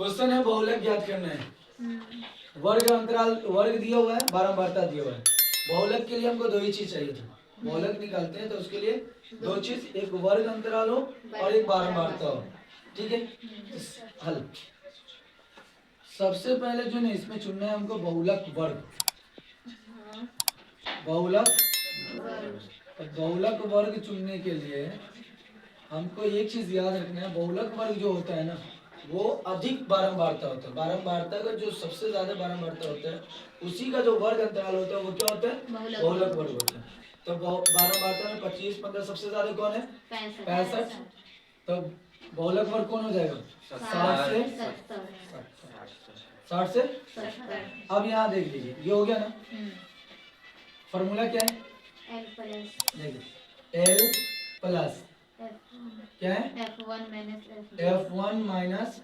Question है बहुलक ज्ञात करना है। वर्ग अंतराल वर्ग दिया हुआ है, बारंबारता दिया हुआ है। बहुलक के लिए हमको दो ही चीज चाहिए था। बहुलक निकालते हैं तो उसके लिए दो चीज, एक वर्ग अंतराल हो और एक बारंबारता हो। ठीक है, हल सबसे पहले जो है इसमें चुनना है हमको बहुलक वर्ग। बहुलक बहुलक वर्ग चुनने के लिए हमको एक चीज याद रखना है, बहुलक वर्ग जो होता है ना वो अधिक बारंबारता होता है। बारंबारता का जो सबसे ज्यादा बारंबारता होता है उसी का जो वर्ग अंतराल होता है वो क्या होता है, बहुलक वर्ग होता है। तो बारंबारता में 25, 15 सबसे ज्यादा कौन है, 65। तो बहुलक वर्ग कौन हो जाएगा, 60 से 70। अब यहाँ देख लीजिए ये हो गया ना, फॉर्मूला क्या है, देखिए L प्लस क्या है, F1 माइनस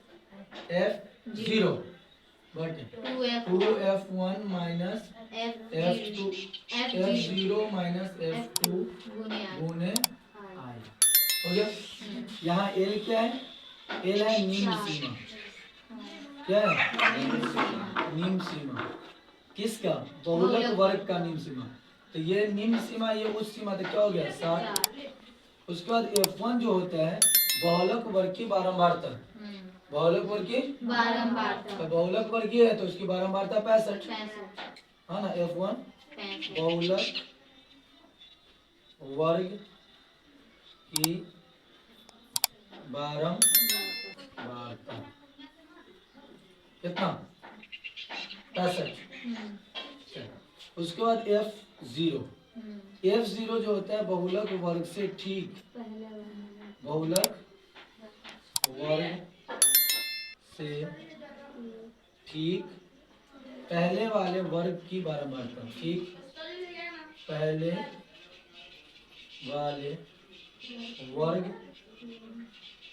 F0 बटे 2F1 minus F2 F0 minus F2 गुने I हो गया। यहाँ L क्या है, L है निम्न सीमा। क्या है, निम्न सीमा किसका, बहुलक वर्ग का निम्न सीमा। तो ये निम्न सीमा ये उच्च सीमा, तो क्या हो गया 60। उसके बाद F1 जो होता है बहुलक वर्ग की बारंबारता, बहुलक वर्ग की बारंबारता, तो बहुलक वर्ग ये है तो उसकी बारंबारता 65 है ना। F1 बहुलक वर्ग की बारंबारता कितना, 65। उसके बाद F0, F0 जो होता है बहुलक वर्ग से ठीक, बहुलक वर्ग से ठीक पहले वाले वर्ग की बारंबारता, ठीक पहले वाले वर्ग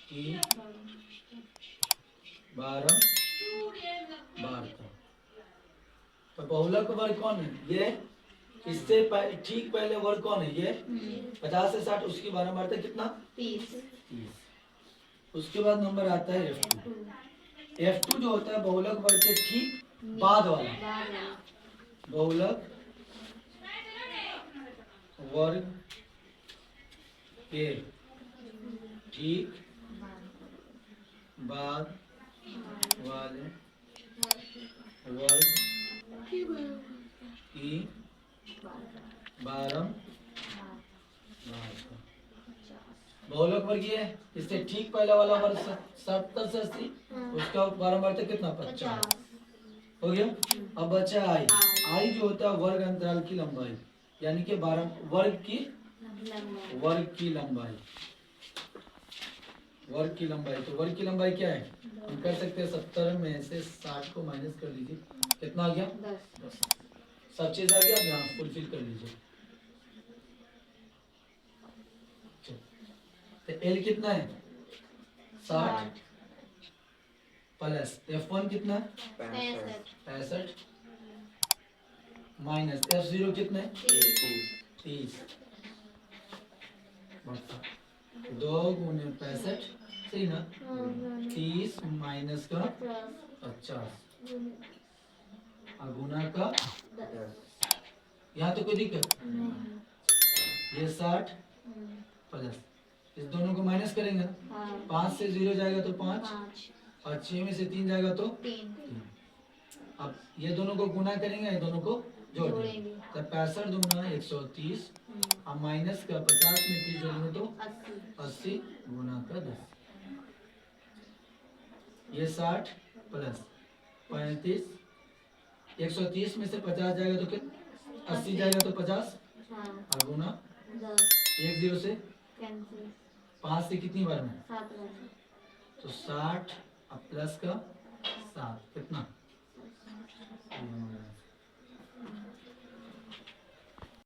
की बारंबारता। तो बहुलक वर्ग कौन है, ये इससे ठीक पहले वर्ग कौन है, ये 50 से 60, उसकी बारंबारता कितना 30। उसके बाद नंबर आता है F2। F2 जो होता है बहुलक वर्ग के ठीक बाद वाला, बहुलक वर्ग के ठीक बाद वाले वर्ग की बारंबारता। बहुलक वर्ग ये है, इससे ठीक पहले वाला वर्ग 70 से 80, उसका बारंबारता कितना 50 हो गया। अब बचा आई, आई जो होता है वर्ग अंतराल की लंबाई, यानी कि वर्ग की लंबाई, वर्ग की लंबाई। तो वर्ग की लंबाई क्या है, हम कर सकते हैं 70 में से 60 को माइनस कर लीजिए, कितना आ गया 10। सब चीज आ गया, अब यहाँ फुलफिल कर लीजिए। तो L कितना है 60 प्लस F1 कितना है 65 माइनस F0 कितना है 30। 2 गुने 65 सही ना, 30 माइनस का 50 और गुना का 10। यहाँ तो कोई दिक्कत, ये 60 प्लस इस दोनों को माइनस करेंगे ना, 5 से 0 जाएगा तो 5 और 6 में से 3 जाएगा तो 3। अब ये दोनों को गुना करेंगे, ये दोनों को जोड़ देंगे, तो 65 दूना 130 अब माइनस का 50 में 30 जोड़ेंगे तो 80 गुना का 10। ये 60 प्लस 35, 130 में से 50 जाएगा तो कितना 80 जाएगा तो 50 और गुना 1 0 से 5 से कितनी बार में 7 तो 60 अब प्लस का 7 कितना